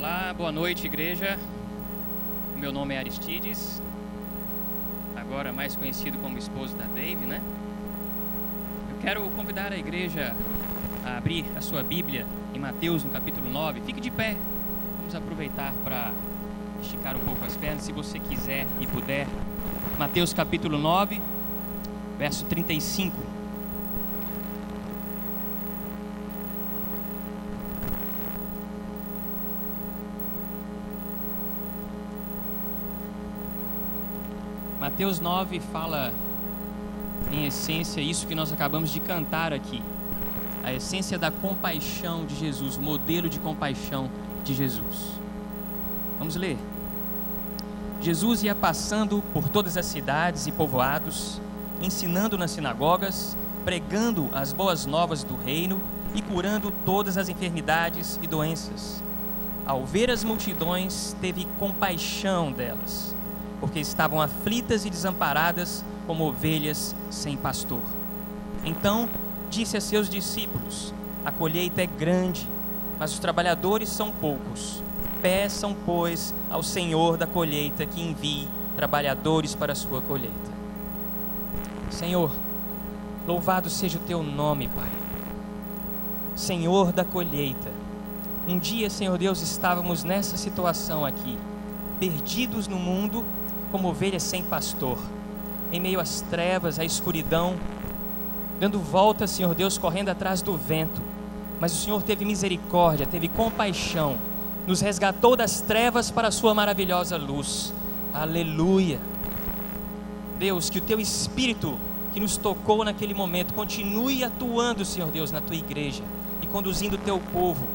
Olá, boa noite, igreja. Meu nome é Aristides, agora mais conhecido como esposo da Dave, né? Eu quero convidar a igreja a abrir a sua Bíblia em Mateus, no capítulo 9. Fique de pé, vamos aproveitar para esticar um pouco as pernas, se você quiser e puder. Mateus, capítulo 9, verso 35. Mateus 9 fala, em essência, isso que nós acabamos de cantar aqui. A essência da compaixão de Jesus, o modelo de compaixão de Jesus. Vamos ler. Jesus ia passando por todas as cidades e povoados, ensinando nas sinagogas, pregando as boas novas do reino e curando todas as enfermidades e doenças. Ao ver as multidões, teve compaixão delas, porque estavam aflitas e desamparadas como ovelhas sem pastor. Então disse a seus discípulos: a colheita é grande, mas os trabalhadores são poucos. Peçam, pois, ao Senhor da colheita que envie trabalhadores para a sua colheita. Senhor, louvado seja o teu nome, Pai. Senhor da colheita. Um dia, Senhor Deus, estávamos nessa situação aqui, perdidos no mundo, como ovelhas sem pastor, em meio às trevas, à escuridão, dando voltas, Senhor Deus, correndo atrás do vento. Mas o Senhor teve misericórdia, teve compaixão, nos resgatou das trevas para a sua maravilhosa luz. Aleluia. Deus, que o teu Espírito que nos tocou naquele momento continue atuando, Senhor Deus, na tua igreja e conduzindo o teu povo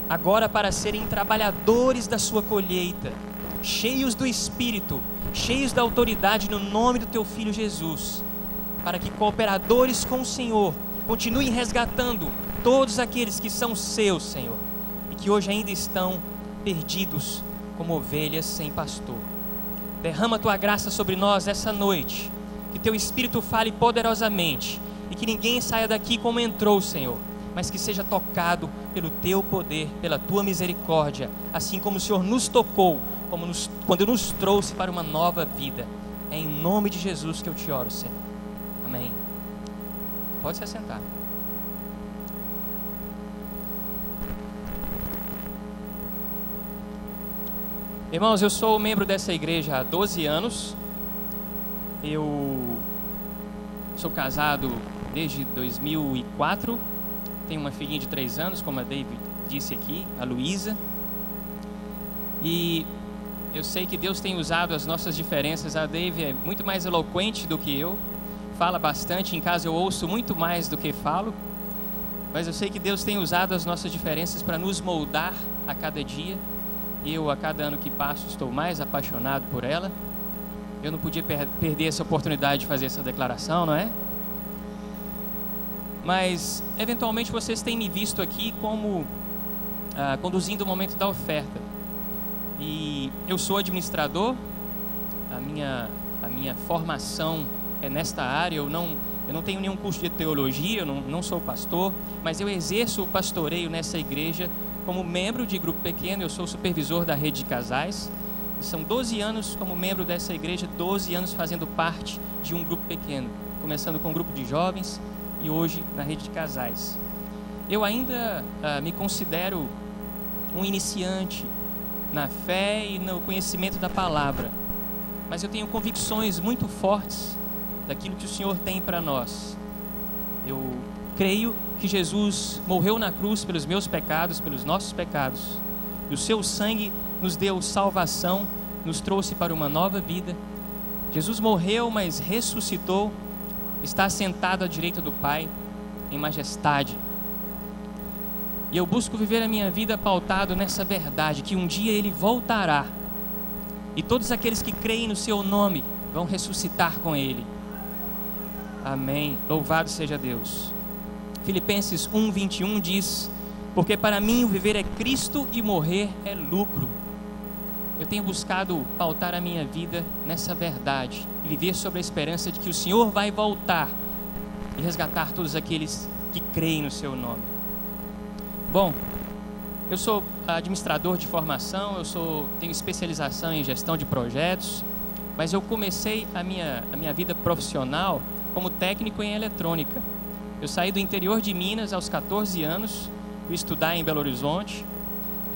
agora para serem trabalhadores da sua colheita, cheios do Espírito, cheios da autoridade no nome do teu Filho Jesus, para que cooperadores com o Senhor continuem resgatando todos aqueles que são seus, Senhor, e que hoje ainda estão perdidos como ovelhas sem pastor. Derrama a tua graça sobre nós essa noite, que teu Espírito fale poderosamente e que ninguém saia daqui como entrou, Senhor, mas que seja tocado pelo teu poder, pela tua misericórdia, assim como o Senhor nos tocou quando nos trouxe para uma nova vida. É em nome de Jesus que eu te oro, Senhor. Amém. Pode se assentar. Irmãos, eu sou membro dessa igreja há 12 anos. Eu sou casado desde 2004. Tenho uma filhinha de 3 anos, como a David disse aqui, a Luísa. E eu sei que Deus tem usado as nossas diferenças. A Dave é muito mais eloquente do que eu, fala bastante, em casa eu ouço muito mais do que falo, mas eu sei que Deus tem usado as nossas diferenças para nos moldar a cada dia. Eu, a cada ano que passo, estou mais apaixonado por ela. Eu não podia perder essa oportunidade de fazer essa declaração, não é? Mas, eventualmente, vocês têm me visto aqui como conduzindo o momento da oferta. E eu sou administrador, a minha formação é nesta área. Eu não tenho nenhum curso de teologia, eu não sou pastor, mas eu exerço o pastoreio nessa igreja como membro de grupo pequeno. Eu sou supervisor da rede de casais, e são 12 anos como membro dessa igreja, 12 anos fazendo parte de um grupo pequeno, começando com um grupo de jovens e hoje na rede de casais. Eu ainda me considero um iniciante na fé e no conhecimento da palavra, mas eu tenho convicções muito fortes daquilo que o Senhor tem para nós. Eu creio que Jesus morreu na cruz pelos meus pecados, pelos nossos pecados, e o seu sangue nos deu salvação, nos trouxe para uma nova vida. Jesus morreu, mas ressuscitou, está sentado à direita do Pai em majestade. E eu busco viver a minha vida pautado nessa verdade, que um dia Ele voltará, e todos aqueles que creem no seu nome vão ressuscitar com Ele. Amém. Louvado seja Deus. Filipenses 1:21 diz: porque para mim o viver é Cristo e morrer é lucro. Eu tenho buscado pautar a minha vida nessa verdade e viver sobre a esperança de que o Senhor vai voltar e resgatar todos aqueles que creem no seu nome. Bom, eu sou administrador de formação, tenho especialização em gestão de projetos, mas eu comecei a minha vida profissional como técnico em eletrônica. Eu saí do interior de Minas aos 14 anos, fui estudar em Belo Horizonte,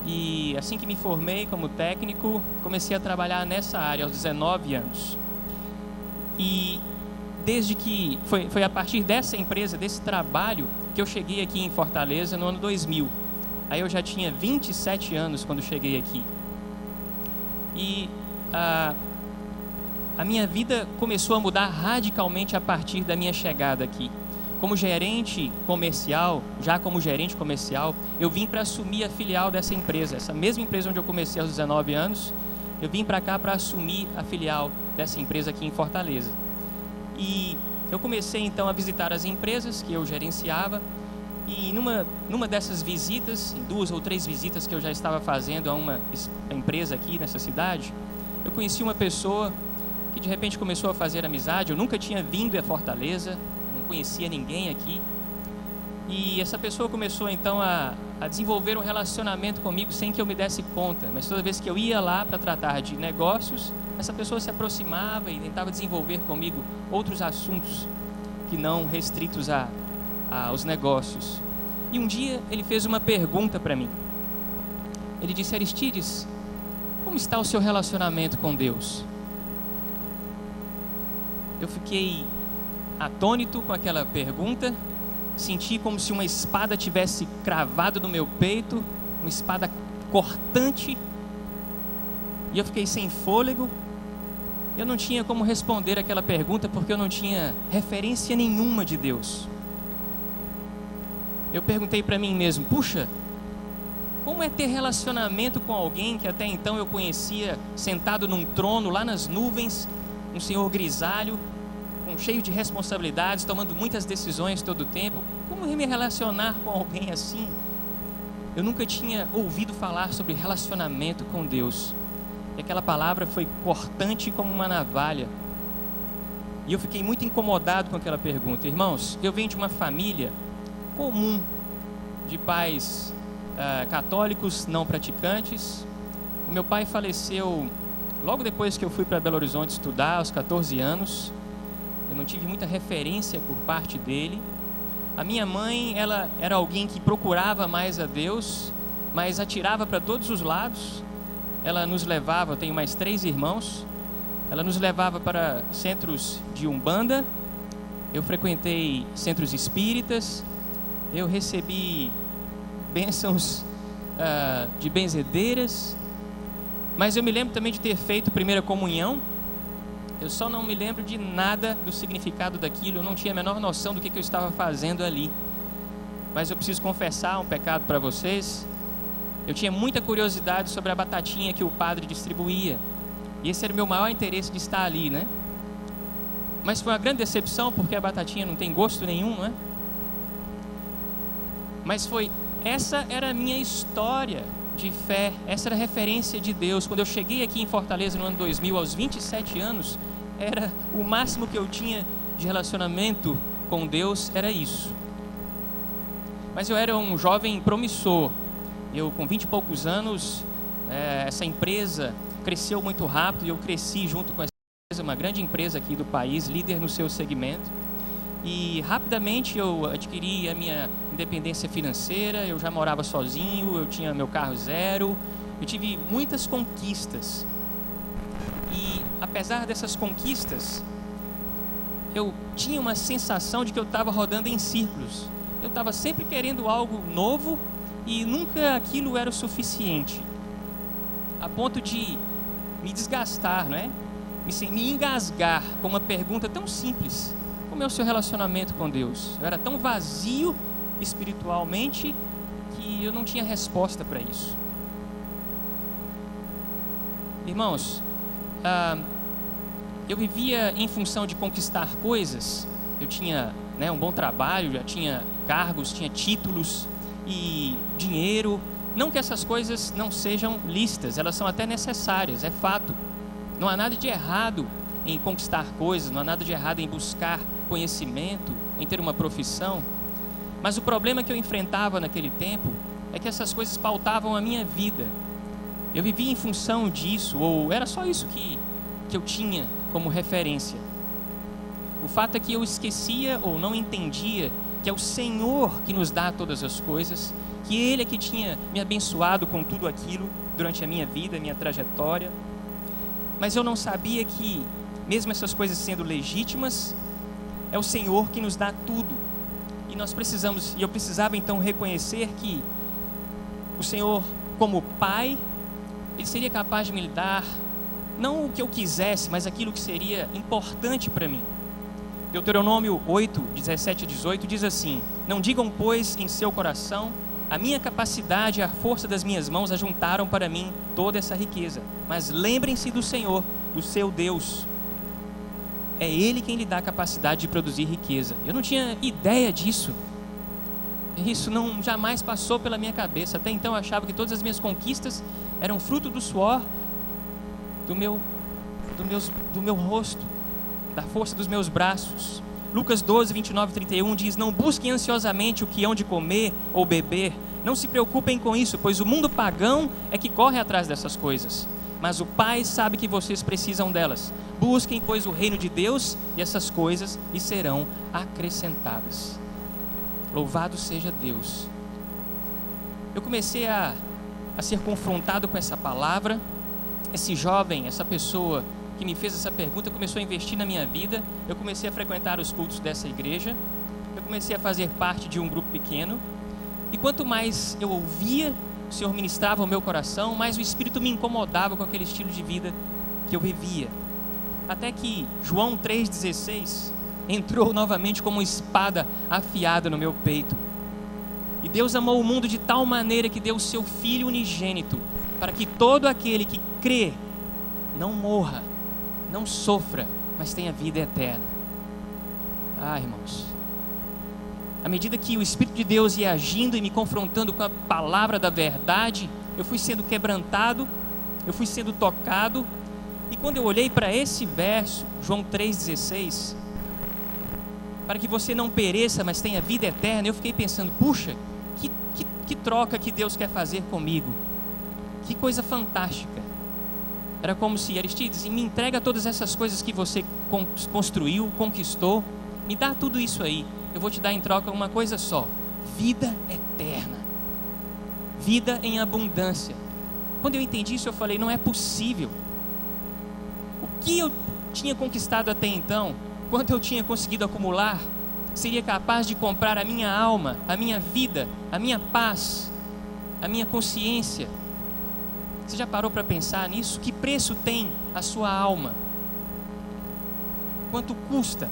e assim que me formei como técnico, comecei a trabalhar nessa área aos 19 anos. E desde que foi a partir dessa empresa, desse trabalho, que eu cheguei aqui em Fortaleza no ano 2000. Aí eu já tinha 27 anos quando cheguei aqui. E a minha vida começou a mudar radicalmente a partir da minha chegada aqui. Como gerente comercial, eu vim para assumir a filial dessa empresa. Essa mesma empresa onde eu comecei aos 19 anos, eu vim para cá para assumir a filial dessa empresa aqui em Fortaleza. E eu comecei então a visitar as empresas que eu gerenciava. E numa dessas visitas, em 2 ou 3 visitas que eu já estava fazendo a uma empresa aqui nessa cidade, eu conheci uma pessoa que de repente começou a fazer amizade. Eu nunca tinha vindo a Fortaleza, não conhecia ninguém aqui. E essa pessoa começou então a desenvolver um relacionamento comigo sem que eu me desse conta. Mas toda vez que eu ia lá para tratar de negócios, essa pessoa se aproximava e tentava desenvolver comigo outros assuntos que não restritos aos negócios. E um dia ele fez uma pergunta para mim. Ele disse: Aristides, como está o seu relacionamento com Deus? Eu fiquei atônito com aquela pergunta, senti como se uma espada tivesse cravado no meu peito, uma espada cortante, e eu fiquei sem fôlego. Eu não tinha como responder aquela pergunta porque eu não tinha referência nenhuma de Deus. Eu perguntei para mim mesmo: puxa, como é ter relacionamento com alguém que até então eu conhecia sentado num trono lá nas nuvens, um senhor grisalho, cheio de responsabilidades, tomando muitas decisões todo o tempo? Como me relacionar com alguém assim? Eu nunca tinha ouvido falar sobre relacionamento com Deus. E aquela palavra foi cortante como uma navalha. E eu fiquei muito incomodado com aquela pergunta. Irmãos, eu venho de uma família comum, de pais católicos não praticantes. O meu pai faleceu logo depois que eu fui para Belo Horizonte estudar, aos 14 anos. Eu não tive muita referência por parte dele. A minha mãe, ela era alguém que procurava mais a Deus, mas atirava para todos os lados. Ela nos levava, eu tenho mais 3 irmãos, ela nos levava para centros de umbanda, eu frequentei centros espíritas, eu recebi bênçãos de benzedeiras, mas eu me lembro também de ter feito primeira comunhão. Eu só não me lembro de nada do significado daquilo, eu não tinha a menor noção do que eu estava fazendo ali. Mas eu preciso confessar um pecado para vocês. Eu tinha muita curiosidade sobre a batatinha que o padre distribuía. E esse era o meu maior interesse de estar ali, né? Mas foi uma grande decepção, porque a batatinha não tem gosto nenhum, não é? Mas essa era a minha história de fé, essa era a referência de Deus. Quando eu cheguei aqui em Fortaleza no ano 2000, aos 27 anos, era o máximo que eu tinha de relacionamento com Deus, era isso. Mas eu era um jovem promissor. Eu, com 20 e poucos anos, essa empresa cresceu muito rápido e eu cresci junto com essa empresa, uma grande empresa aqui do país, líder no seu segmento. E rapidamente eu adquiri a minha independência financeira, eu já morava sozinho, eu tinha meu carro zero, eu tive muitas conquistas. E apesar dessas conquistas, eu tinha uma sensação de que eu estava rodando em círculos. Eu estava sempre querendo algo novo e nunca aquilo era o suficiente, a ponto de me desgastar, não é? Me engasgar com uma pergunta tão simples: como é o seu relacionamento com Deus? Eu era tão vazio espiritualmente que eu não tinha resposta para isso. Irmãos, eu vivia em função de conquistar coisas. Eu tinha um bom trabalho, já tinha cargos, tinha títulos e dinheiro. Não que essas coisas não sejam lícitas, elas são até necessárias, é fato. Não há nada de errado em conquistar coisas, não há nada de errado em buscar conhecimento, em ter uma profissão. Mas o problema que eu enfrentava naquele tempo é que essas coisas pautavam a minha vida. Eu vivia em função disso, ou era só isso que eu tinha como referência. O fato é que eu esquecia ou não entendia que é o Senhor que nos dá todas as coisas, que Ele é que tinha me abençoado com tudo aquilo durante a minha vida, a minha trajetória. Mas eu não sabia que, mesmo essas coisas sendo legítimas, é o Senhor que nos dá tudo. E eu precisava então reconhecer que o Senhor, como Pai, Ele seria capaz de me dar, não o que eu quisesse, mas aquilo que seria importante para mim. Deuteronômio 8, 17 e 18 diz assim: não digam, pois, em seu coração, a minha capacidade e a força das minhas mãos ajuntaram para mim toda essa riqueza. Mas lembrem-se do Senhor, do seu Deus. É Ele quem lhe dá a capacidade de produzir riqueza. Eu não tinha ideia disso. Isso jamais passou pela minha cabeça. Até então eu achava que todas as minhas conquistas eram fruto do suor do meu rosto, da força dos meus braços. Lucas 12, 29 e 31 diz: não busquem ansiosamente o que hão de comer ou beber, não se preocupem com isso, pois o mundo pagão é que corre atrás dessas coisas, mas o Pai sabe que vocês precisam delas. Busquem, pois, o reino de Deus, e essas coisas lhes serão acrescentadas. Louvado seja Deus. Eu comecei a ser confrontado com essa palavra. Esse jovem, essa pessoa que me fez essa pergunta, começou a investir na minha vida. Eu comecei a frequentar os cultos dessa igreja. Eu comecei a fazer parte de um grupo pequeno. E quanto mais eu ouvia, o Senhor ministrava o meu coração, mais o Espírito me incomodava com aquele estilo de vida que eu vivia. Até que João 3,16 entrou novamente como uma espada afiada no meu peito. E Deus amou o mundo de tal maneira que deu o seu Filho unigênito, para que todo aquele que crê não morra, não sofra, mas tenha vida eterna. Irmãos, à medida que o Espírito de Deus ia agindo e me confrontando com a palavra da verdade, eu fui sendo quebrantado, eu fui sendo tocado. E quando eu olhei para esse verso, João 3,16, para que você não pereça, mas tenha vida eterna, eu fiquei pensando, puxa, que troca que Deus quer fazer comigo. Que coisa fantástica. Era como se Aristides, me entrega todas essas coisas que você construiu, conquistou, me dá tudo isso aí, eu vou te dar em troca uma coisa só: vida eterna, vida em abundância. Quando eu entendi isso, eu falei, não é possível. O que eu tinha conquistado até então, quanto eu tinha conseguido acumular, seria capaz de comprar a minha alma, a minha vida, a minha paz, a minha consciência. Você já parou para pensar nisso? Que preço tem a sua alma? Quanto custa?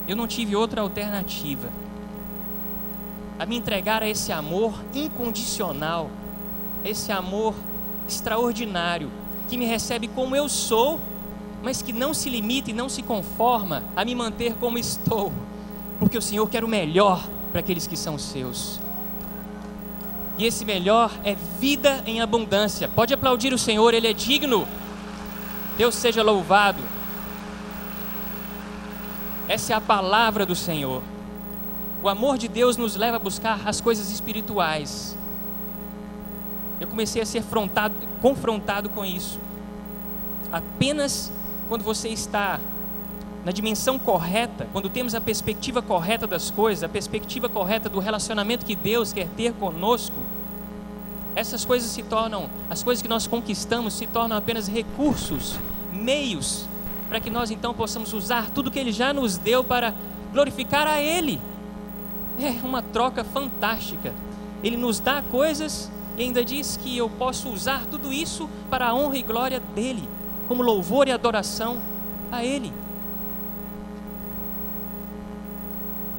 Eu não tive outra alternativa a me entregar a esse amor incondicional, esse amor extraordinário, que me recebe como eu sou, mas que não se limita e não se conforma a me manter como estou, porque o Senhor quer o melhor para aqueles que são seus. E esse melhor é vida em abundância. Pode aplaudir o Senhor, Ele é digno. Deus seja louvado. Essa é a palavra do Senhor. O amor de Deus nos leva a buscar as coisas espirituais. Eu comecei a ser confrontado com isso. Apenas quando você está na dimensão correta, quando temos a perspectiva correta das coisas, a perspectiva correta do relacionamento que Deus quer ter conosco, essas coisas se tornam, as coisas que nós conquistamos se tornam apenas recursos, meios, para que nós então possamos usar tudo que Ele já nos deu para glorificar a Ele. É uma troca fantástica. Ele nos dá coisas e ainda diz que eu posso usar tudo isso para a honra e glória dEle, como louvor e adoração a Ele.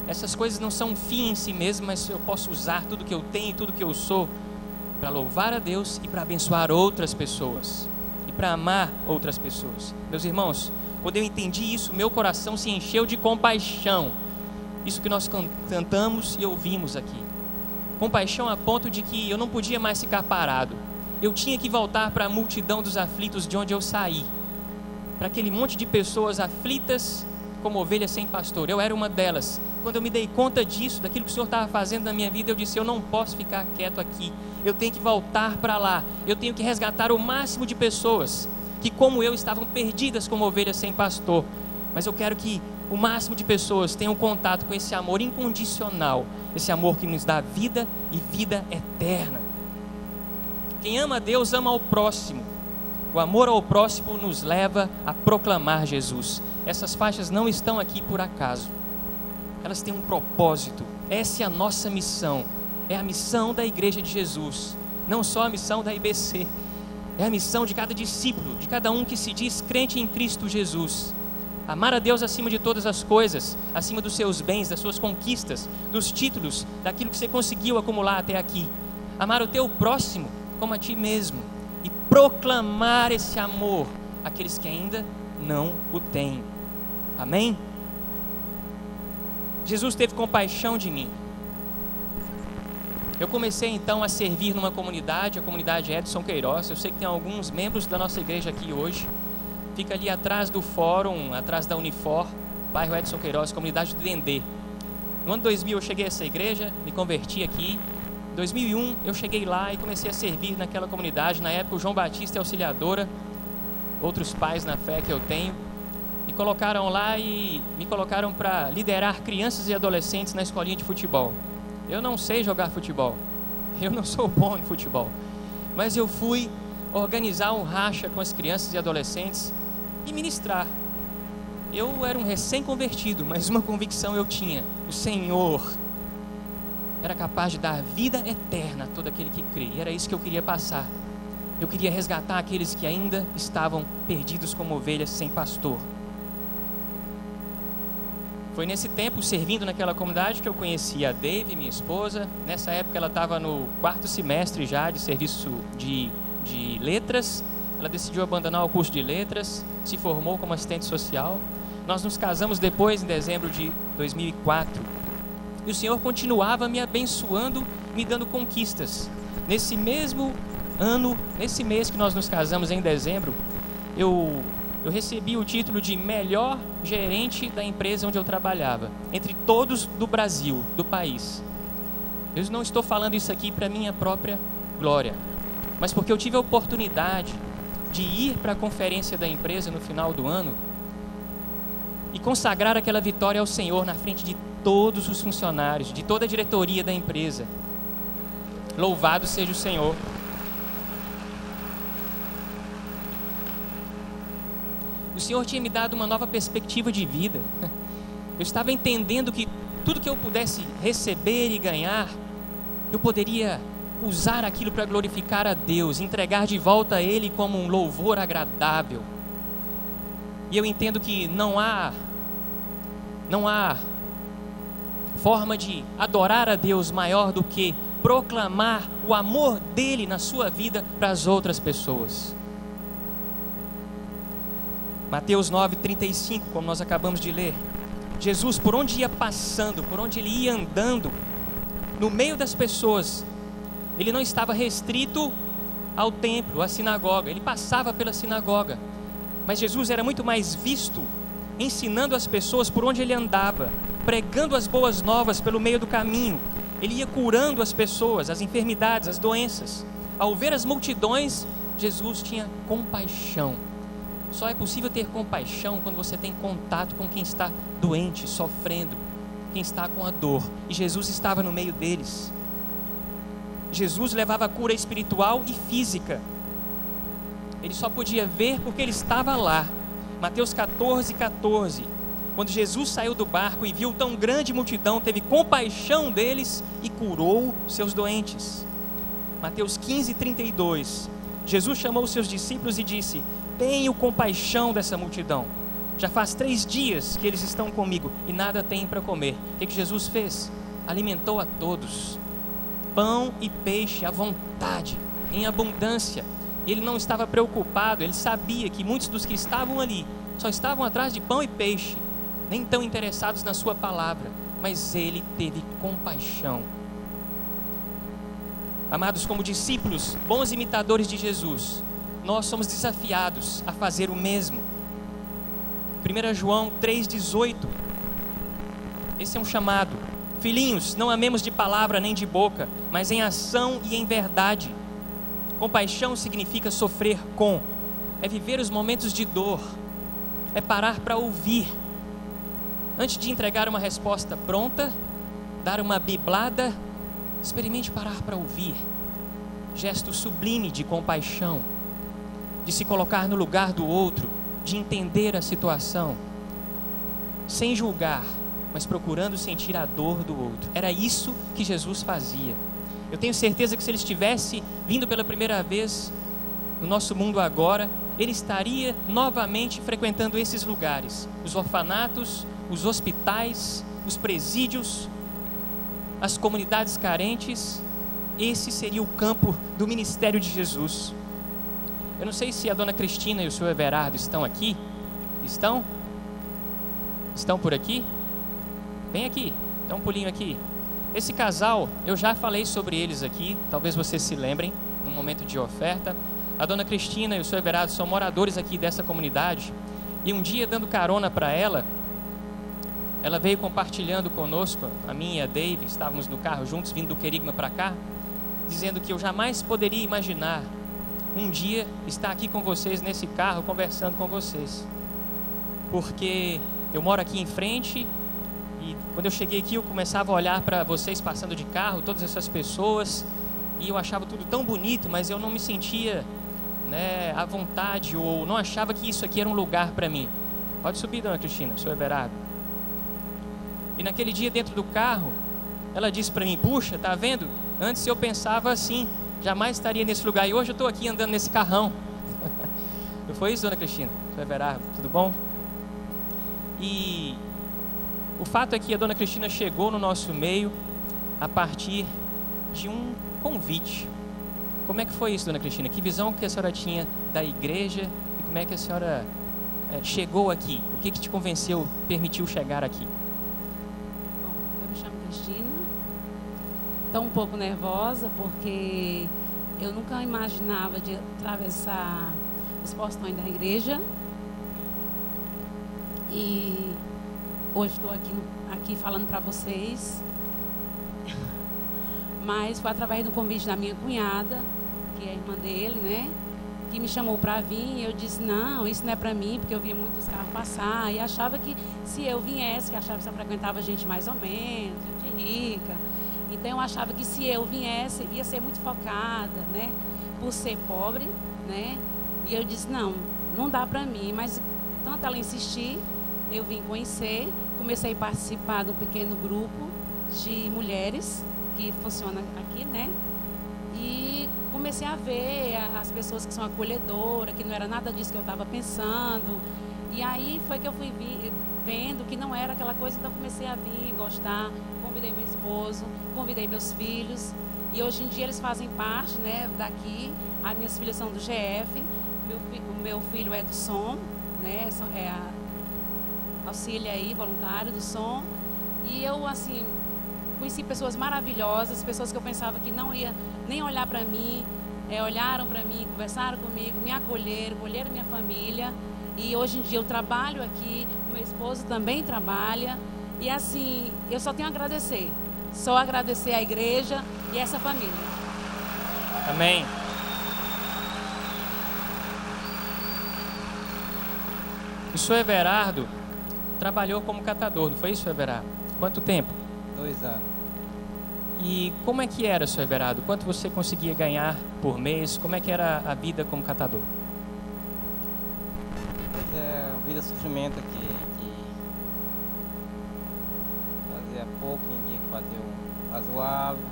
Essas coisas não são um fim em si mesmo, mas eu posso usar tudo que eu tenho e tudo que eu sou para louvar a Deus e para abençoar outras pessoas e para amar outras pessoas. Meus irmãos, quando eu entendi isso, meu coração se encheu de compaixão. Isso que nós cantamos e ouvimos aqui. Compaixão a ponto de que eu não podia mais ficar parado. Eu tinha que voltar para a multidão dos aflitos de onde eu saí, para aquele monte de pessoas aflitas, como ovelha sem pastor. Eu era uma delas. Quando eu me dei conta disso, daquilo que o Senhor estava fazendo na minha vida, eu disse: eu não posso ficar quieto aqui, eu tenho que voltar para lá, eu tenho que resgatar o máximo de pessoas que, como eu, estavam perdidas como ovelhas sem pastor. Mas eu quero que o máximo de pessoas tenham contato com esse amor incondicional, esse amor que nos dá vida e vida eterna. Quem ama a Deus ama ao próximo. O amor ao próximo nos leva a proclamar Jesus. Essas faixas não estão aqui por acaso. Elas têm um propósito. Essa é a nossa missão. É a missão da Igreja de Jesus. Não só a missão da IBC. É a missão de cada discípulo, de cada um que se diz crente em Cristo Jesus. Amar a Deus acima de todas as coisas, acima dos seus bens, das suas conquistas, dos títulos, daquilo que você conseguiu acumular até aqui. Amar o teu próximo como a ti mesmo. E proclamar esse amor àqueles que ainda não o têm. Amém? Jesus teve compaixão de mim. Eu comecei então a servir numa comunidade, a comunidade Edson Queiroz. Eu sei que tem alguns membros da nossa igreja aqui hoje. Fica ali atrás do fórum, atrás da Unifor, bairro Edson Queiroz, comunidade do Dendê. No ano 2000 eu cheguei a essa igreja, me converti aqui. Em 2001 eu cheguei lá e comecei a servir naquela comunidade. Na época o João Batista e a auxiliadora, outros pais na fé que eu tenho, me colocaram lá e me colocaram para liderar crianças e adolescentes na escolinha de futebol. Eu não sei jogar futebol, eu não sou bom em futebol, mas eu fui organizar um racha com as crianças e adolescentes e ministrar. Eu era um recém-convertido, mas uma convicção eu tinha: o Senhor era capaz de dar vida eterna a todo aquele que crê. E era isso que eu queria passar. Eu queria resgatar aqueles que ainda estavam perdidos como ovelhas sem pastor. Foi nesse tempo, servindo naquela comunidade, que eu conheci a Dave, minha esposa. Nessa época ela estava no 4º semestre já de serviço de letras. Ela decidiu abandonar o curso de letras, se formou como assistente social. Nós nos casamos depois, em dezembro de 2004. E o Senhor continuava me abençoando, me dando conquistas. Nesse mesmo ano, nesse mês que nós nos casamos, em dezembro, eu recebi o título de melhor gerente da empresa onde eu trabalhava, entre todos do Brasil, do país. Eu não estou falando isso aqui para minha própria glória, mas porque eu tive a oportunidade de ir para a conferência da empresa no final do ano e consagrar aquela vitória ao Senhor na frente de todos os funcionários, de toda a diretoria da empresa. Louvado seja o Senhor. O Senhor tinha me dado uma nova perspectiva de vida. Eu estava entendendo que tudo que eu pudesse receber e ganhar, eu poderia usar aquilo para glorificar a Deus, entregar de volta a Ele como um louvor agradável. E eu entendo que não há forma de adorar a Deus maior do que proclamar o amor dEle na sua vida para as outras pessoas. Mateus 9:35, como nós acabamos de ler. Jesus, por onde ia passando, por onde Ele ia andando, no meio das pessoas, Ele não estava restrito ao templo, à sinagoga. Ele passava pela sinagoga. Mas Jesus era muito mais visto ensinando as pessoas por onde Ele andava, pregando as boas novas pelo meio do caminho. Ele ia curando as pessoas, as enfermidades, as doenças. Ao ver as multidões, Jesus tinha compaixão. Só é possível ter compaixão quando você tem contato com quem está doente, sofrendo, quem está com a dor. E Jesus estava no meio deles. Jesus levava a cura espiritual e física. Ele só podia ver porque Ele estava lá. Mateus 14:14. Quando Jesus saiu do barco e viu tão grande multidão, teve compaixão deles e curou seus doentes. Mateus 15:32. Jesus chamou os seus discípulos e disse: tenho compaixão dessa multidão. Já faz 3 dias que eles estão comigo e nada têm para comer. O que Jesus fez? Alimentou a todos. Pão e peixe à vontade, em abundância. Ele não estava preocupado, ele sabia que muitos dos que estavam ali só estavam atrás de pão e peixe, nem tão interessados na sua palavra, mas ele teve compaixão. Amados, como discípulos, bons imitadores de Jesus, nós somos desafiados a fazer o mesmo. 1 João 3,18. Esse é um chamado. Filhinhos, não amemos de palavra nem de boca, mas em ação e em verdade. Compaixão significa sofrer com, é viver os momentos de dor, é parar para ouvir. Antes de entregar uma resposta pronta, dar uma biblada, experimente parar para ouvir. Gesto sublime de compaixão, de se colocar no lugar do outro, de entender a situação, sem julgar, mas procurando sentir a dor do outro. Era isso que Jesus fazia. Eu tenho certeza que se ele estivesse vindo pela primeira vez no nosso mundo agora, ele estaria novamente frequentando esses lugares, os orfanatos, os hospitais, os presídios, as comunidades carentes. Esse seria o campo do ministério de Jesus. Eu não sei se a dona Cristina e o senhor Everardo estão aqui. Estão? Estão por aqui? Vem aqui, dá um pulinho aqui. Esse casal, eu já falei sobre eles aqui, talvez vocês se lembrem, num momento de oferta. A dona Cristina e o senhor Everardo são moradores aqui dessa comunidade. E um dia, dando carona para ela veio compartilhando conosco, a minha e a Dave, estávamos no carro juntos, vindo do Querigma para cá, dizendo que eu jamais poderia imaginar um dia estar aqui com vocês nesse carro, conversando com vocês. Porque eu moro aqui em frente, e quando eu cheguei aqui eu começava a olhar para vocês passando de carro, todas essas pessoas, e eu achava tudo tão bonito, mas eu não me sentia, à vontade, ou não achava que isso aqui era um lugar para mim. Pode subir, dona Cristina, senhor Everardo. E naquele dia dentro do carro, ela disse para mim: puxa, tá vendo? Antes eu pensava assim, jamais estaria nesse lugar, e hoje eu estou aqui andando nesse carrão. Não foi isso, dona Cristina? Senhor Everardo, tudo bom? E o fato é que a dona Cristina chegou no nosso meio a partir de um convite. Como é que foi isso, dona Cristina? Que visão que a senhora tinha da igreja e como é que a senhora chegou aqui? O que te convenceu, permitiu chegar aqui? Bom, eu me chamo Cristina. Estou um pouco nervosa porque eu nunca imaginava de atravessar os portões da igreja. E hoje estou aqui falando para vocês. Mas foi através do convite da minha cunhada, que é a irmã dele, que me chamou para vir. E eu disse: não, isso não é para mim, porque eu via muitos carros passar e achava que se eu viesse, que achava que só frequentava gente mais ou menos, gente rica. Então eu achava que se eu viesse, ia ser muito focada, por ser pobre, E eu disse: não dá para mim. Mas tanto ela insistir, eu vim conhecer, comecei a participar de um pequeno grupo de mulheres que funciona aqui, E comecei a ver as pessoas que são acolhedoras, que não era nada disso que eu estava pensando. E aí foi que eu fui vendo que não era aquela coisa, então comecei a vir, gostar. Convidei meu esposo, convidei meus filhos. E hoje em dia eles fazem parte, daqui. As minhas filhas são do GF, o meu filho é do som, auxilia aí, voluntário do som. E eu, assim, conheci pessoas maravilhosas, pessoas que eu pensava que não ia nem olhar para mim, olharam para mim, conversaram comigo, me acolheram minha família. E hoje em dia eu trabalho aqui, o meu esposo também trabalha. E assim, eu só tenho a agradecer. Só agradecer a igreja e essa família. Amém. O senhor Everardo trabalhou como catador, não foi isso, senhor Everardo? Quanto tempo? 2 anos. E como é que era, senhor Everardo? Quanto você conseguia ganhar por mês? Como é que era a vida como catador? A vida de sofrimento aqui, que fazia pouco, em dia que fazia o razoável,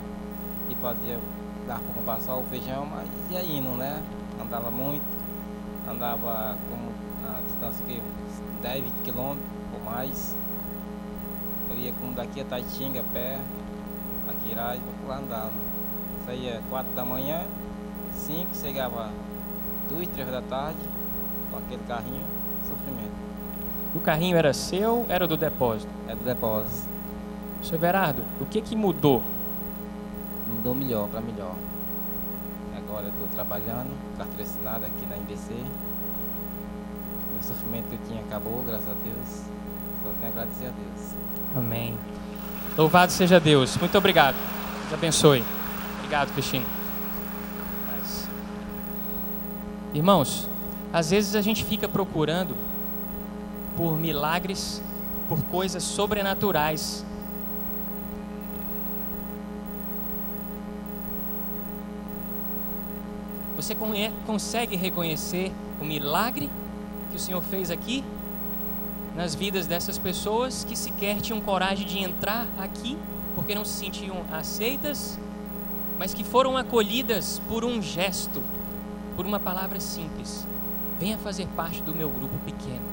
e dava para comprar só o feijão, mas ia indo, Andava muito, andava como a distância que 10, 20 quilômetros ou mais. Eu ia como daqui a Taitinga, a pé, aqui Irás, para lá andando. Saía 4 da manhã, 5, chegava 2, 3 da tarde, com aquele carrinho, sofrimento. O carrinho era seu, era do depósito? É do depósito. Senhor Everardo, o que mudou? Mudou melhor, para melhor. Agora eu estou trabalhando, carteira assinada aqui na IBC. Meu sofrimento que eu tinha acabou, graças a Deus. Só tenho a agradecer a Deus. Amém. Louvado seja Deus. Muito obrigado. Deus abençoe. Obrigado, Cristina. Irmãos, às vezes a gente fica procurando por milagres, por coisas sobrenaturais. Você consegue reconhecer o milagre que o Senhor fez aqui nas vidas dessas pessoas que sequer tinham coragem de entrar aqui porque não se sentiam aceitas, mas que foram acolhidas por um gesto, por uma palavra simples: venha fazer parte do meu grupo pequeno.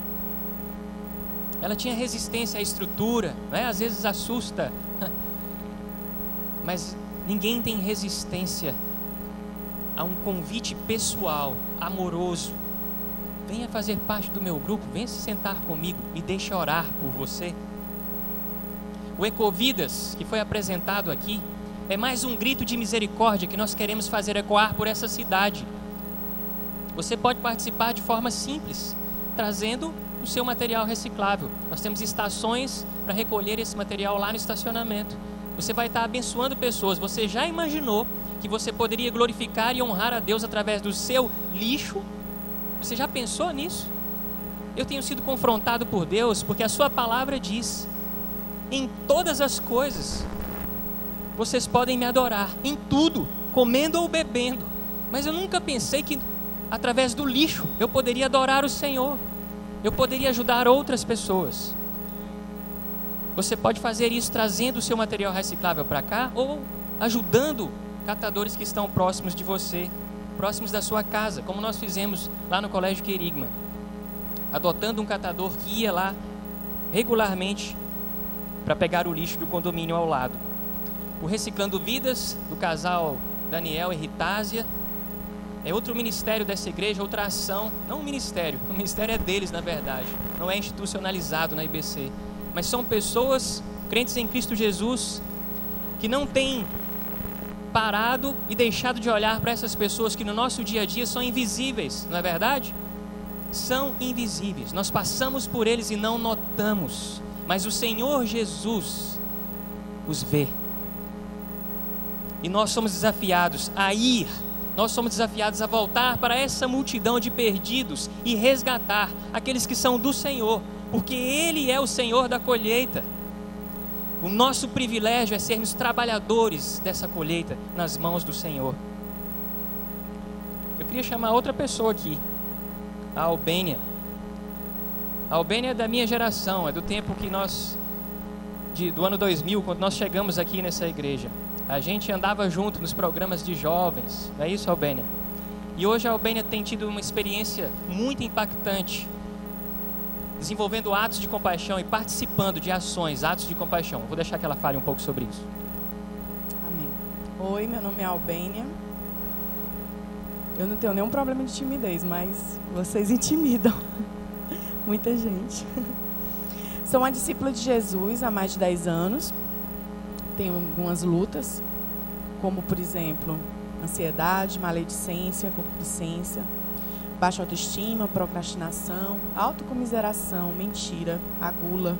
Ela tinha resistência à estrutura, né? Às vezes assusta, mas ninguém tem resistência a um convite pessoal, amoroso. Venha fazer parte do meu grupo, venha se sentar comigo, me deixe orar por você. O Ecovidas, que foi apresentado aqui, é mais um grito de misericórdia que nós queremos fazer ecoar por essa cidade. Você pode participar de forma simples, trazendo o seu material reciclável. Nós temos estações para recolher esse material lá no estacionamento. Você vai estar abençoando pessoas. Você já imaginou que você poderia glorificar e honrar a Deus através do seu lixo? Você já pensou nisso? Eu tenho sido confrontado por Deus porque a sua palavra diz: em todas as coisas vocês podem me adorar, em tudo, comendo ou bebendo. Mas eu nunca pensei que através do lixo eu poderia adorar o Senhor, eu poderia ajudar outras pessoas. Você pode fazer isso trazendo o seu material reciclável para cá, ou ajudando catadores que estão próximos de você, próximos da sua casa, como nós fizemos lá no Colégio Querigma, adotando um catador que ia lá regularmente para pegar o lixo do condomínio ao lado. O Reciclando Vidas, do casal Daniel e Ritásia, é outro ministério dessa igreja, outra ação. Não um ministério, o ministério é deles, na verdade, não é institucionalizado na IBC, mas são pessoas, crentes em Cristo Jesus, que não têm parado e deixado de olhar para essas pessoas que no nosso dia a dia são invisíveis, não é verdade? São invisíveis, nós passamos por eles e não notamos, mas o Senhor Jesus os vê. E nós somos desafiados a ir, nós somos desafiados a voltar para essa multidão de perdidos e resgatar aqueles que são do Senhor, porque Ele é o Senhor da colheita. O nosso privilégio é sermos trabalhadores dessa colheita nas mãos do Senhor. Eu queria chamar outra pessoa aqui, a Albênia. A Albênia é da minha geração, é do tempo que do ano 2000, quando nós chegamos aqui nessa igreja. A gente andava junto nos programas de jovens, não é isso, Albênia? E hoje a Albênia tem tido uma experiência muito impactante, desenvolvendo atos de compaixão e participando de ações, atos de compaixão. Vou deixar que ela fale um pouco sobre isso. Amém. Oi, meu nome é Albênia. Eu não tenho nenhum problema de timidez, mas vocês intimidam muita gente. Sou uma discípula de Jesus há mais de 10 anos. Tenho algumas lutas, como, por exemplo, ansiedade, maledicência, concupiscência, baixa autoestima, procrastinação, autocomiseração, mentira, a gula,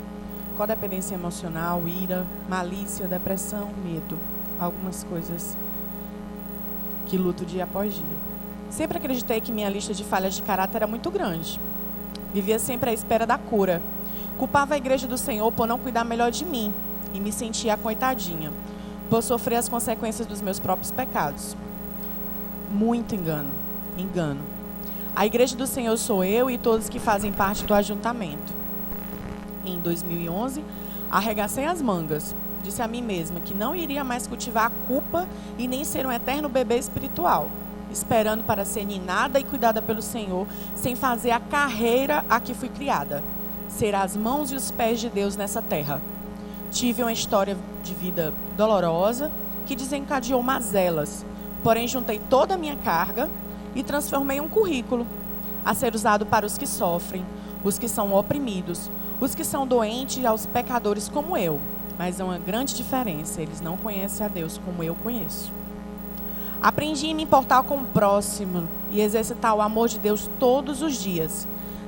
codependência emocional, ira, malícia, depressão, medo. Algumas coisas que luto dia após dia. Sempre acreditei que minha lista de falhas de caráter era muito grande. Vivia sempre à espera da cura. Culpava a igreja do Senhor por não cuidar melhor de mim e me sentia a coitadinha, por sofrer as consequências dos meus próprios pecados. Muito engano. A igreja do Senhor sou eu e todos que fazem parte do ajuntamento. Em 2011, arregacei as mangas. Disse a mim mesma que não iria mais cultivar a culpa e nem ser um eterno bebê espiritual, esperando para ser ninada e cuidada pelo Senhor, sem fazer a carreira a que fui criada, ser as mãos e os pés de Deus nessa terra. Tive uma história de vida dolorosa que desencadeou mazelas, porém juntei toda a minha carga e transformei um currículo a ser usado para os que sofrem, os que são oprimidos, os que são doentes e aos pecadores como eu. Mas há uma grande diferença, eles não conhecem a Deus como eu conheço. Aprendi a me importar com o próximo e exercitar o amor de Deus todos os dias.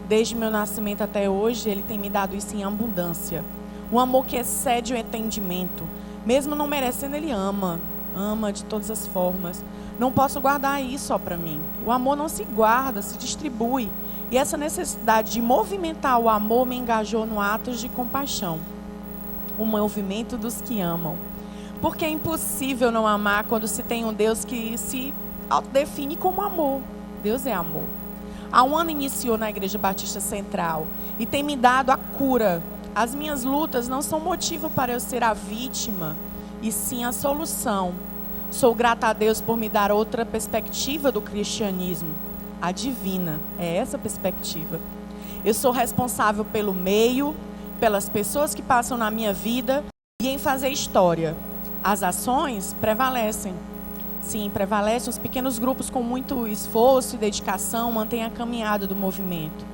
desde meu nascimento até hoje, Ele tem me dado isso em abundância. Um amor que excede o entendimento. Mesmo não merecendo, Ele ama. Ama de todas as formas. Não posso guardar isso só para mim. O amor não se guarda, se distribui. E essa necessidade de movimentar o amor me engajou no atos de compaixão. O movimento dos que amam. Porque é impossível não amar quando se tem um Deus que se autodefine como amor. Deus é amor. Há um ano iniciou na Igreja Batista Central e tem me dado a cura. As minhas lutas não são motivo para eu ser a vítima, e sim a solução. Sou grata a Deus por me dar outra perspectiva do cristianismo, a divina, é essa perspectiva. Eu sou responsável pelo meio, pelas pessoas que passam na minha vida e em fazer história. As ações prevalecem. Sim, prevalecem. Os pequenos grupos com muito esforço e dedicação mantêm a caminhada do movimento.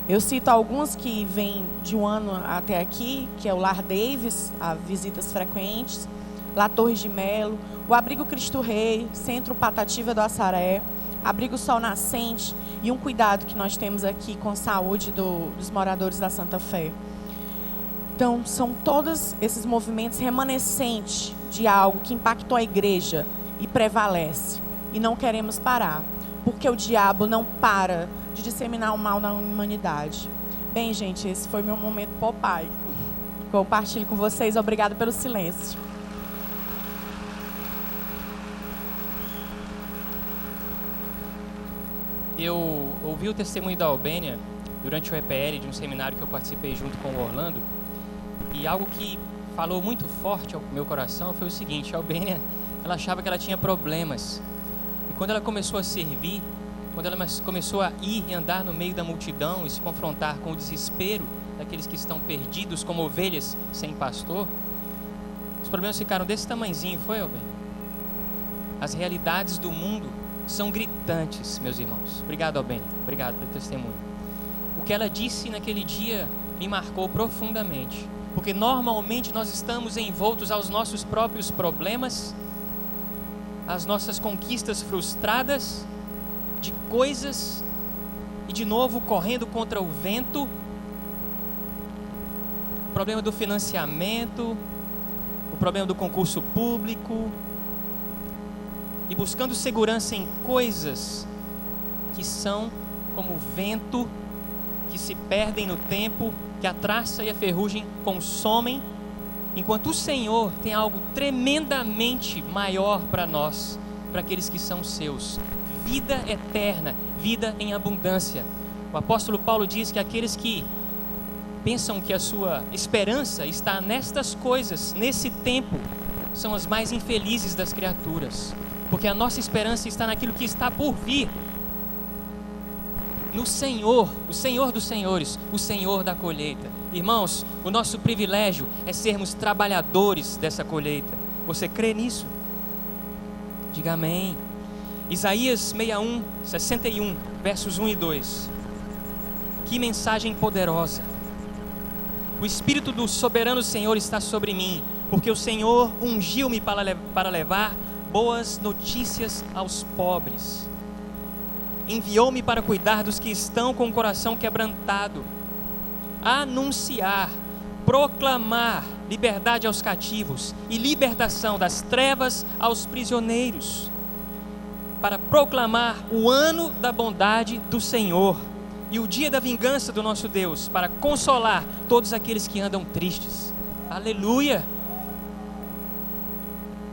Eu cito alguns que vêm de um ano até aqui, que é o Lar Davis, a visitas frequentes, Lá Torres de Melo, o Abrigo Cristo Rei, Centro Patativa do Assaré, Abrigo Sol Nascente e um cuidado que nós temos aqui com a saúde dos moradores da Santa Fé. Então, são todos esses movimentos remanescentes de algo que impactou a igreja e prevalece. E não queremos parar, porque o diabo não para de disseminar o mal na humanidade. Bem, gente, esse foi meu momento Popeye. Compartilho com vocês. Obrigada pelo silêncio. Eu ouvi o testemunho da Albânia durante o EPL de um seminário que eu participei junto com o Orlando, e algo que falou muito forte ao meu coração foi o seguinte: a Albânia, ela achava que ela tinha problemas, e quando ela começou a servir, quando ela começou a ir e andar no meio da multidão e se confrontar com o desespero daqueles que estão perdidos como ovelhas sem pastor, os problemas ficaram desse tamanhozinho. Foi, Albânia? As realidades do mundo são gritantes, meus irmãos. Obrigado, Albânia. Obrigado pelo testemunho. O que ela disse naquele dia me marcou profundamente, porque normalmente nós estamos envoltos aos nossos próprios problemas, às nossas conquistas frustradas, de coisas, e de novo correndo contra o vento, o problema do financiamento, o problema do concurso público, e buscando segurança em coisas que são como vento, que se perdem no tempo, que a traça e a ferrugem consomem, enquanto o Senhor tem algo tremendamente maior para nós, para aqueles que são seus: vida eterna, vida em abundância. O apóstolo Paulo diz que aqueles que pensam que a sua esperança está nestas coisas, nesse tempo, são as mais infelizes das criaturas, porque a nossa esperança está naquilo que está por vir, no Senhor, o Senhor dos senhores, o Senhor da colheita. Irmãos, o nosso privilégio é sermos trabalhadores dessa colheita. Você crê nisso? Diga amém. Isaías 61, versos 1 e 2. Que mensagem poderosa! O Espírito do soberano Senhor está sobre mim, porque o Senhor ungiu-me para levar boas notícias aos pobres. Enviou-me para cuidar dos que estão com o coração quebrantado, anunciar, proclamar liberdade aos cativos e libertação das trevas aos prisioneiros, para proclamar o ano da bondade do Senhor e o dia da vingança do nosso Deus, para consolar todos aqueles que andam tristes. Aleluia!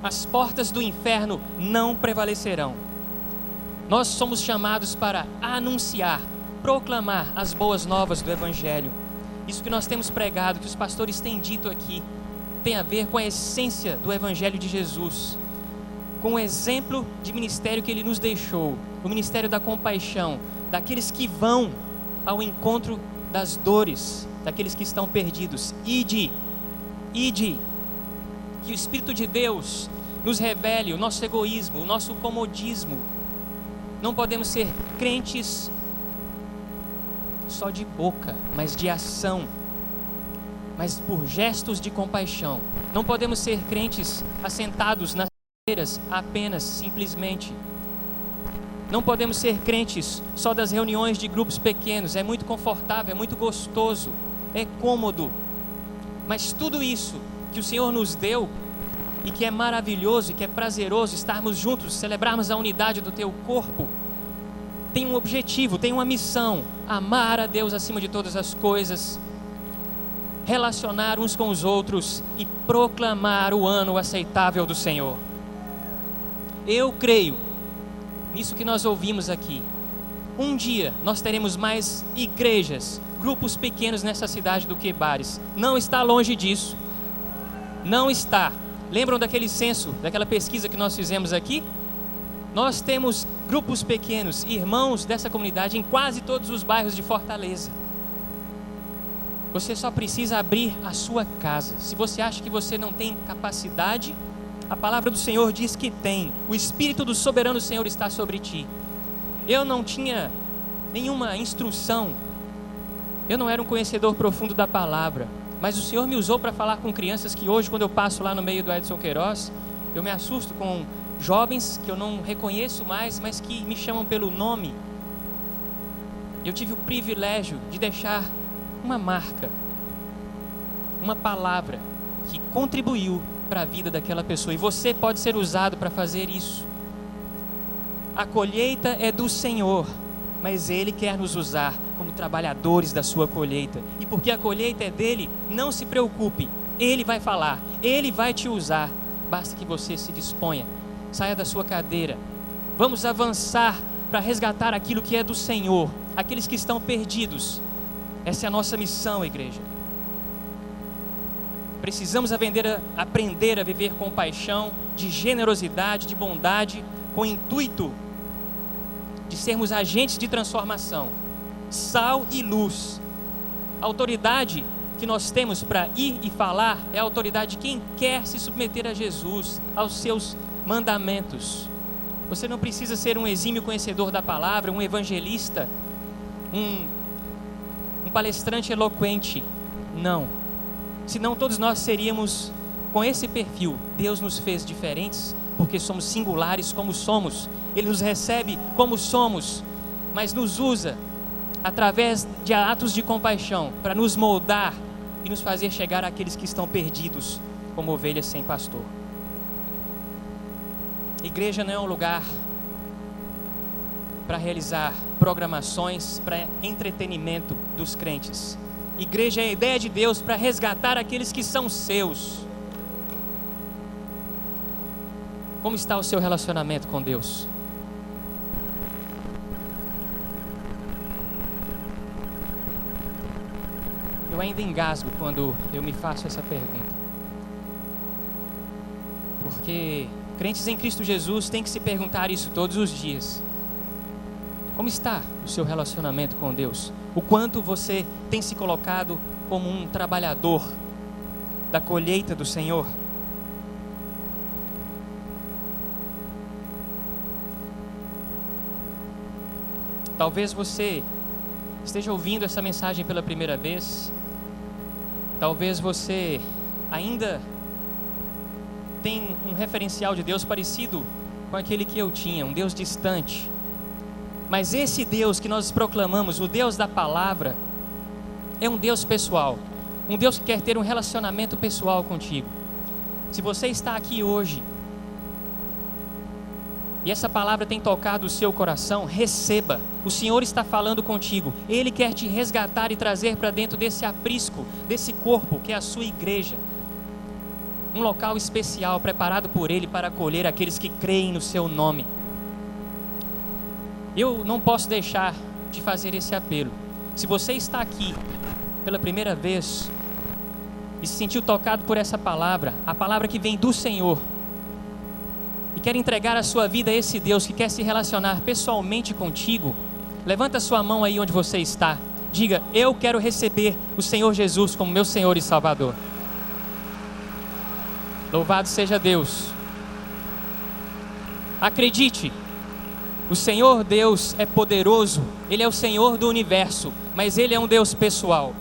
As portas do inferno não prevalecerão. Nós somos chamados para anunciar, proclamar as boas novas do Evangelho. Isso que nós temos pregado, que os pastores têm dito aqui, tem a ver com a essência do Evangelho de Jesus, com o exemplo de ministério que Ele nos deixou, o ministério da compaixão, daqueles que vão ao encontro das dores, daqueles que estão perdidos. Ide, que o Espírito de Deus nos revele o nosso egoísmo, o nosso comodismo. Não podemos ser crentes só de boca, mas de ação, mas por gestos de compaixão. Não podemos ser crentes assentados nas cadeiras apenas, simplesmente. Não podemos ser crentes só das reuniões de grupos pequenos. É muito confortável, é muito gostoso, é cômodo. Mas tudo isso que o Senhor nos deu e que é maravilhoso e que é prazeroso estarmos juntos, celebrarmos a unidade do teu corpo, tem um objetivo, tem uma missão: amar a Deus acima de todas as coisas, relacionar uns com os outros e proclamar o ano aceitável do Senhor. Eu creio nisso que nós ouvimos aqui. Um dia nós teremos mais igrejas, grupos pequenos nessa cidade do que bares. Não está longe disso. Não está. Lembram daquele censo, daquela pesquisa que nós fizemos aqui? Nós temos grupos pequenos, irmãos dessa comunidade em quase todos os bairros de Fortaleza. Você só precisa abrir a sua casa. Se você acha que você não tem capacidade, a palavra do Senhor diz que tem. O Espírito do soberano Senhor está sobre ti. Eu não tinha nenhuma instrução. Eu não era um conhecedor profundo da palavra. Mas o Senhor me usou para falar com crianças que hoje, quando eu passo lá no meio do Edson Queiroz, eu me assusto com jovens que eu não reconheço mais, mas que me chamam pelo nome. Eu tive o privilégio de deixar uma marca, uma palavra que contribuiu para a vida daquela pessoa. E você pode ser usado para fazer isso. A colheita é do Senhor, mas Ele quer nos usar como trabalhadores da sua colheita. E porque a colheita é dele, não se preocupe. Ele vai falar, Ele vai te usar. Basta que você se disponha. Saia da sua cadeira. Vamos avançar para resgatar aquilo que é do Senhor, aqueles que estão perdidos. Essa é a nossa missão, igreja. Precisamos aprender a viver com paixão, de generosidade, de bondade, com o intuito de sermos agentes de transformação, sal e luz. A autoridade que nós temos para ir e falar é a autoridade de quem quer se submeter a Jesus, aos seus mandamentos. Você não precisa ser um exímio conhecedor da palavra, um evangelista, um palestrante eloquente. Não. Senão todos nós seríamos com esse perfil. Deus nos fez diferentes porque somos singulares como somos. Ele nos recebe como somos, mas nos usa através de atos de compaixão para nos moldar e nos fazer chegar àqueles que estão perdidos como ovelhas sem pastor. Igreja não é um lugar para realizar programações para entretenimento dos crentes. Igreja é a ideia de Deus para resgatar aqueles que são seus. Como está o seu relacionamento com Deus? Eu ainda engasgo quando eu me faço essa pergunta. Porque crentes em Cristo Jesus têm que se perguntar isso todos os dias. Como está o seu relacionamento com Deus? O quanto você tem se colocado como um trabalhador da colheita do Senhor? Talvez você esteja ouvindo essa mensagem pela primeira vez. Talvez você ainda tem um referencial de Deus parecido com aquele que eu tinha, um Deus distante. Mas esse Deus que nós proclamamos, o Deus da palavra, é um Deus pessoal. Um Deus que quer ter um relacionamento pessoal contigo. Se você está aqui hoje e essa palavra tem tocado o seu coração, receba. O Senhor está falando contigo. Ele quer te resgatar e trazer para dentro desse aprisco, desse corpo que é a sua igreja. Um local especial preparado por Ele para acolher aqueles que creem no seu nome. Eu não posso deixar de fazer esse apelo. Se você está aqui pela primeira vez e se sentiu tocado por essa palavra, a palavra que vem do Senhor, e quer entregar a sua vida a esse Deus que quer se relacionar pessoalmente contigo, levanta a sua mão aí onde você está. Diga: eu quero receber o Senhor Jesus como meu Senhor e Salvador. Louvado seja Deus. Acredite, o Senhor Deus é poderoso. Ele é o Senhor do universo, mas Ele é um Deus pessoal.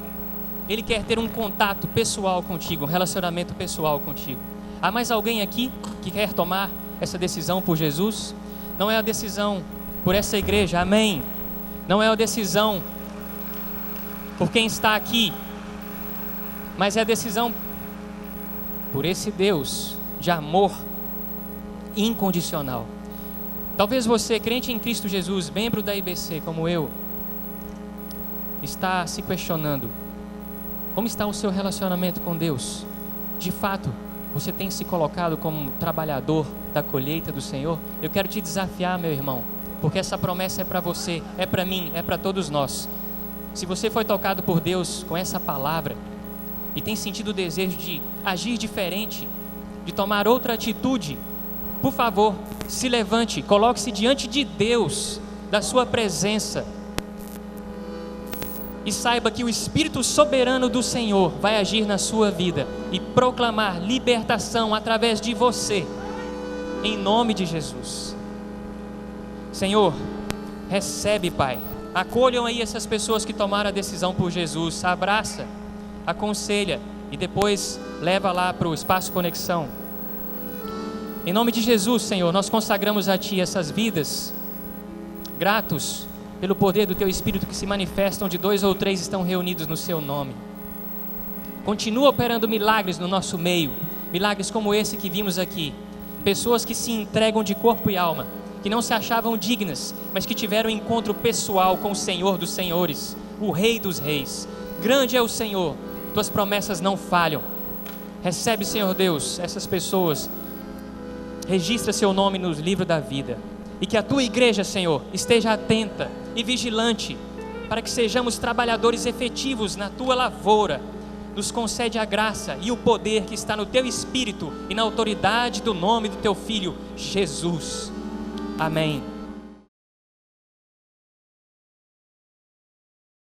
Ele quer ter um contato pessoal contigo, um relacionamento pessoal contigo. Há mais alguém aqui que quer tomar essa decisão por Jesus? Não é a decisão por essa igreja, amém. Não é uma decisão por quem está aqui, mas é a decisão por esse Deus de amor incondicional. Talvez você, crente em Cristo Jesus, membro da IBC como eu, está se questionando: como está o seu relacionamento com Deus? De fato, você tem se colocado como trabalhador da colheita do Senhor? Eu quero te desafiar, meu irmão, porque essa promessa é para você, é para mim, é para todos nós. Se você foi tocado por Deus com essa palavra e tem sentido o desejo de agir diferente, de tomar outra atitude, por favor, se levante, coloque-se diante de Deus, da sua presença, e saiba que o Espírito soberano do Senhor vai agir na sua vida e proclamar libertação através de você, em nome de Jesus. Senhor, recebe, Pai. Acolham aí essas pessoas que tomaram a decisão por Jesus. Abraça, aconselha e depois leva lá para o Espaço Conexão. Em nome de Jesus, Senhor, nós consagramos a Ti essas vidas, gratos pelo poder do Teu Espírito que se manifesta onde 2 ou 3 estão reunidos no Seu nome. Continua operando milagres no nosso meio, milagres como esse que vimos aqui. Pessoas que se entregam de corpo e alma, que não se achavam dignas, mas que tiveram um encontro pessoal com o Senhor dos Senhores, o Rei dos Reis. Grande é o Senhor, Tuas promessas não falham. Recebe, Senhor Deus, essas pessoas, registra Seu nome no livro da vida, e que a Tua igreja, Senhor, esteja atenta e vigilante, para que sejamos trabalhadores efetivos na Tua lavoura. Nos concede a graça e o poder que está no Teu Espírito e na autoridade do nome do Teu Filho, Jesus. Amém.